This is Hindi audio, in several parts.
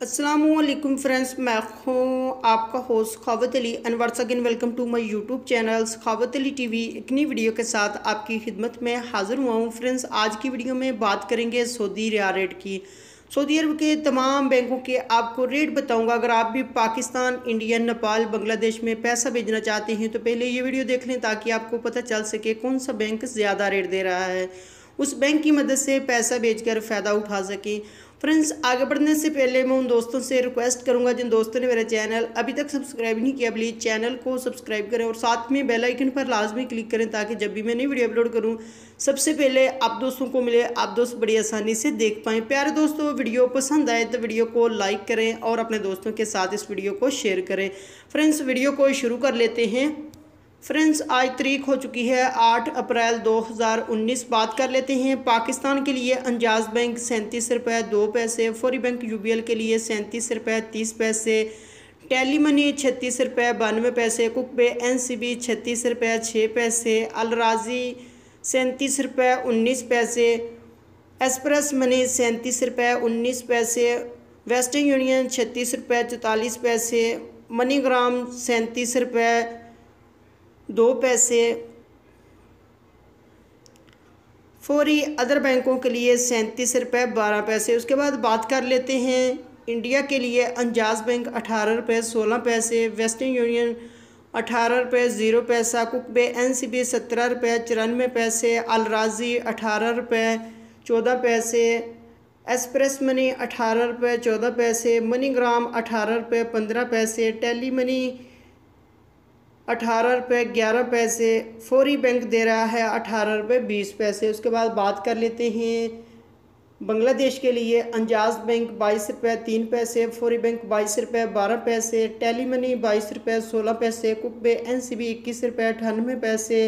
अस्सलामुअलैकुम फ्रेंड्स, मैं हूँ आपका host Sakhawat Ali and once again welcome to my YouTube channel Sakhawat Ali TV. एक नई वीडियो के साथ आपकी खिदमत में हाज़िर हुआ हूँ। फ्रेंड्स, आज की वीडियो में बात करेंगे सऊदी रियाल रेट की। सऊदी अरब के तमाम बैंकों के आपको रेट बताऊंगा। अगर आप भी पाकिस्तान, इंडिया, नेपाल, बांग्लादेश में पैसा भेजना चाहते हैं तो पहले ये वीडियो देख लें ताकि आपको पता चल सके कौन सा बैंक ज़्यादा रेट दे रहा है, उस बैंक की मदद से पैसा भेजकर फ़ायदा उठा सकें। फ्रेंड्स, आगे बढ़ने से पहले मैं उन दोस्तों से रिक्वेस्ट करूंगा जिन दोस्तों ने मेरा चैनल अभी तक सब्सक्राइब नहीं किया, प्लीज़ चैनल को सब्सक्राइब करें और साथ में बेल आइकन पर लाजमी क्लिक करें ताकि जब भी मैं नई वीडियो अपलोड करूं सबसे पहले आप दोस्तों को मिले, आप दोस्त बड़ी आसानी से देख पाएँ। प्यारे दोस्तों, वीडियो पसंद आए तो वीडियो को लाइक करें और अपने दोस्तों के साथ इस वीडियो को शेयर करें। फ्रेंड्स, वीडियो को शुरू कर लेते हैं। फ्रेंड्स, आज तारीख हो चुकी है 8 अप्रैल 2019। बात कर लेते हैं पाकिस्तान के लिए। अंजाज बैंक 37 रुपये 2 पैसे, फौरी बैंक यूबीएल के लिए 37 रुपये 30 पैसे, टेली मनी 36 रुपये 92 पैसे, कुकबे एनसीबी 36 रुपये 6 पैसे, अलराजी 37 रुपये 19 पैसे, एक्सप्रेस मनी 37 रुपये 19 पैसे, वेस्टर्न यूनियन 36 रुपये 44 पैसे, मनीग्राम 37 रुपये 2 पैसे, फौरी अदर बैंकों के लिए 37 रुपये 12 पैसे। उसके बाद बात कर लेते हैं इंडिया के लिए। अंजाज बैंक 18 रुपये 16 पैसे, वेस्टर्न यूनियन 18 रुपये 0 पैसा, कुकबे एनसीबी 17 रुपये 94 पैसे, अलराजी 18 रुपये 14 पैसे, एक्सप्रेस मनी 18 रुपये 14 पैसे, मनीग्राम 18 रुपये 15 पैसे, टेली मनी 18 रुपये 11 पैसे, फौरी बैंक दे रहा है 18 रुपये 20 पैसे। उसके बाद बात कर लेते हैं बांग्लादेश के लिए। अंजाज बैंक 22 रुपये 3 पैसे, फौरी बैंक 22 रुपये 12 पैसे, टेली मनी 22 रुपये 16 पैसे, कुकबे एनसीबी 21 रुपये 98 पैसे,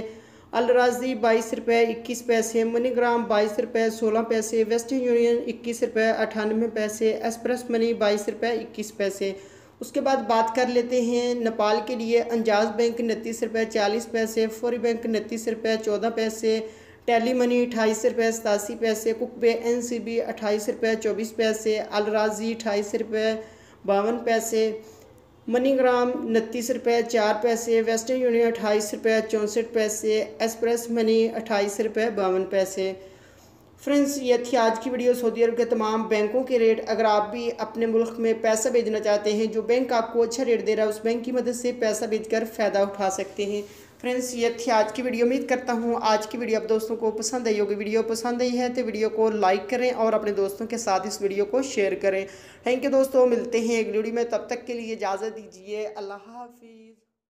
अलराजी 22 रुपये 21 पैसे, मनीग्राम 22 रुपये 16 पैसे, वेस्टर्न यूनियन 21 रुपये 98 पैसे, एक्सप्रेस मनी 22 रुपये 21 पैसे। उसके बाद बात कर लेते हैं नेपाल के लिए। अंजाज बैंक 29 रुपये 40 पैसे, फौरी बैंक 29 रुपये 14 पैसे, टेली मनी 28 रुपये 87 पैसे, कुकबे एनसीबी 28 रुपये 24 पैसे, अलराजी 28 रुपये 52 पैसे, मनीग्राम 29 रुपये 4 पैसे, वेस्टर्न यूनियन 28 रुपये 64 पैसे, एक्सप्रेस मनी 28 रुपये 52 पैसे। फ्रेंड्स, ये थी आज की वीडियो सऊदी अरब के तमाम बैंकों के रेट। अगर आप भी अपने मुल्क में पैसा भेजना चाहते हैं, जो बैंक आपको अच्छा रेट दे रहा है उस बैंक की मदद से पैसा भेजकर फ़ायदा उठा सकते हैं। फ्रेंड्स, ये थी आज की वीडियो। उम्मीद करता हूँ आज की वीडियो आप दोस्तों को पसंद आई होगी। वीडियो पसंद आई है तो वीडियो को लाइक करें और अपने दोस्तों के साथ इस वीडियो को शेयर करें। थैंक यू दोस्तों, मिलते हैं एक वीडियो में, तब तक के लिए इजाज़त दीजिए। अल्लाह हाफिज़।